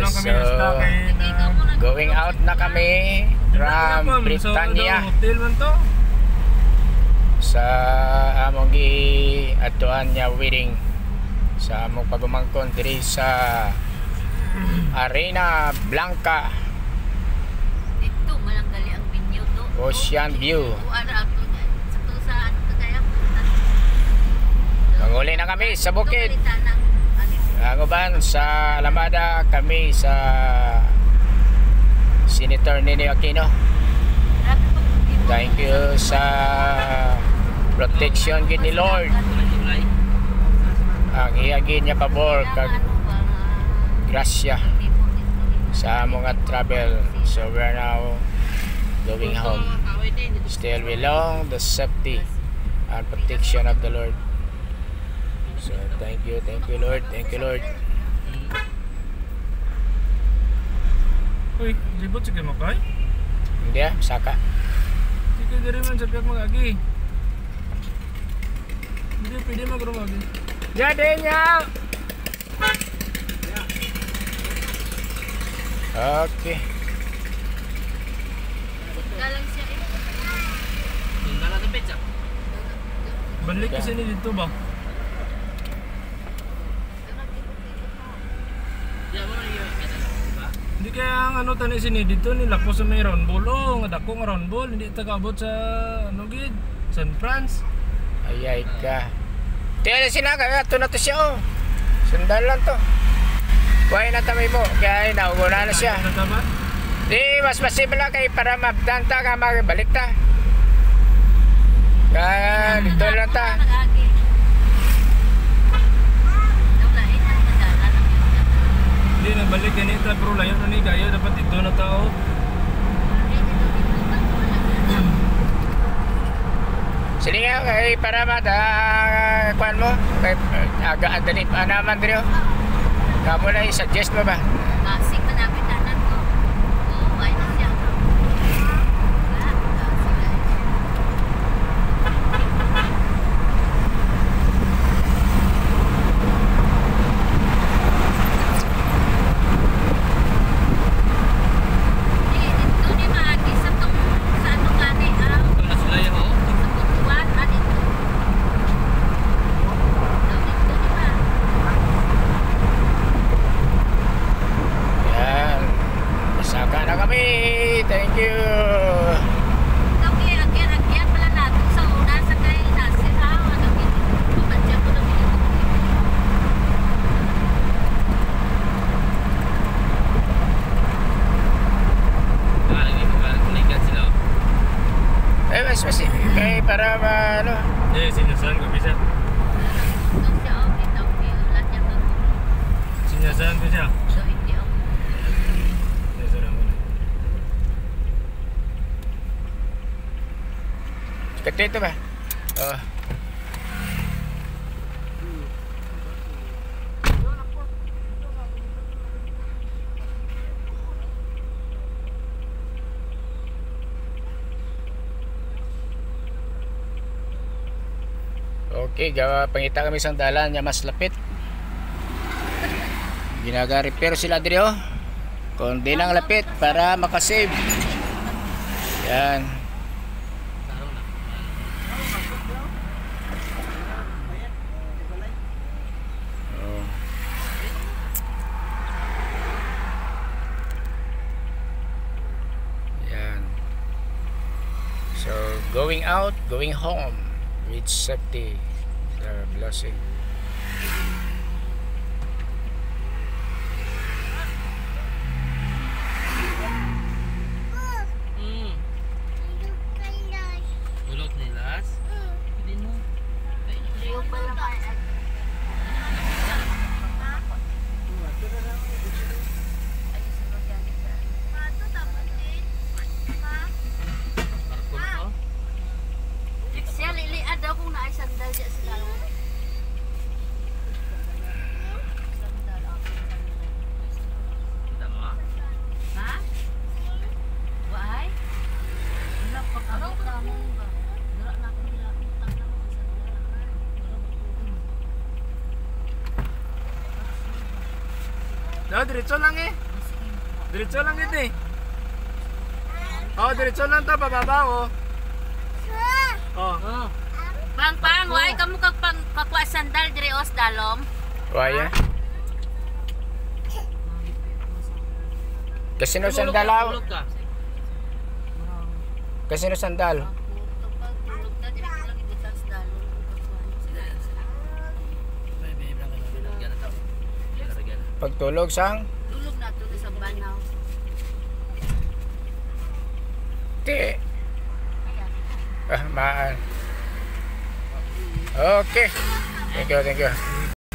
lang kami isda kay going out na kami from Britannia. Hotel man to. Sa among gi-atuan niya wedding sa among pagumangkon diri sa Arena Blanca. Dito malanggali ang venue to. Ocean view. Sa kaya Manguli na kami sa bukid. Anguban sa Alamada kami sa Senator Nini Aquino. Thank you sa protection gid ni Lord. Ang iagin niya pabor kag grasya sa mga travel. So we are now going home. Still belong the safety and protection of the Lord. So thank you Lord, thank you Lord. Uy, libot sige makay. Hindi saka. Sige diri man sa piyak magagi. Hindi pwede magrumagi. Jadi niya. Okay. galang siya eh. Tinggal na pizza. Balik kasi ni dito ba? Hindi kaya ang ano tani sini dito nila po sa may round ball. Oh, nga dako nga round ball, hindi tagaabot sa ano gid, San Franz. Ayay ka. Tiyan sila kaya ito na to siya oh. Sundal lang to. Kuhay na tamay mo, kaya nauguna na siya. Di, mas masibla kay para mabdanta ka magbalik ta. Kaya dito lang ta. Hindi, nagbalik ganito pero layo na ni kaya dapat dito na tao. Sige nga kay para kuhan mo kay aga adali pa naman dito. Kamu na i-suggest mo ba? Masig manapitanan ko. Oo, ay na siya. Dito ni Magi sa tong sa ano gani ah. Ito na sila yun. Sa Butuan, dito. Dito ni Magi. Yan. Saka na kami. Thank you. Agyan pala natin sa una sa kay Nasir ha. Papadya ko na pinito. Naikat sila. Mas kay para ano. Eh, sinyasan ko bisa. Ito siya o. Ito ang lahat niya to. Sinyasan ko siya. So, hindi o. Kata itu ba? Oh. Okay, gawa pangita kami sang dalan nya mas lapit. Ginaga-repair sila diri oh. Kundi lang lapit para makasave. Yan. So going out, going home with safety, the blessing. Ulok nilas. Hindi mo. Liyo pala kaya. Siya liliad daw kung naay sandal dyan sa dalawa. Sandal ako. Kita mo? Ha? Why? Wala pag-abot na mo ba? Wala na ako nila. Utang na mo sa sandal. Wala magputin. Diretso lang eh. Diretso lang gid eh. Oh, diretso lang ta bababa oh. Oh. Pang, why ka mo kakuha sandal dire os dalom? Waya. Kasi no sandal aw. Tulog ka. Kasi no sandal. Kapag tulog ta dire ko lang ibutas dalom. Pagtulog sang Tulog na to sa banaw. ti. Maan. Okay. Thank you.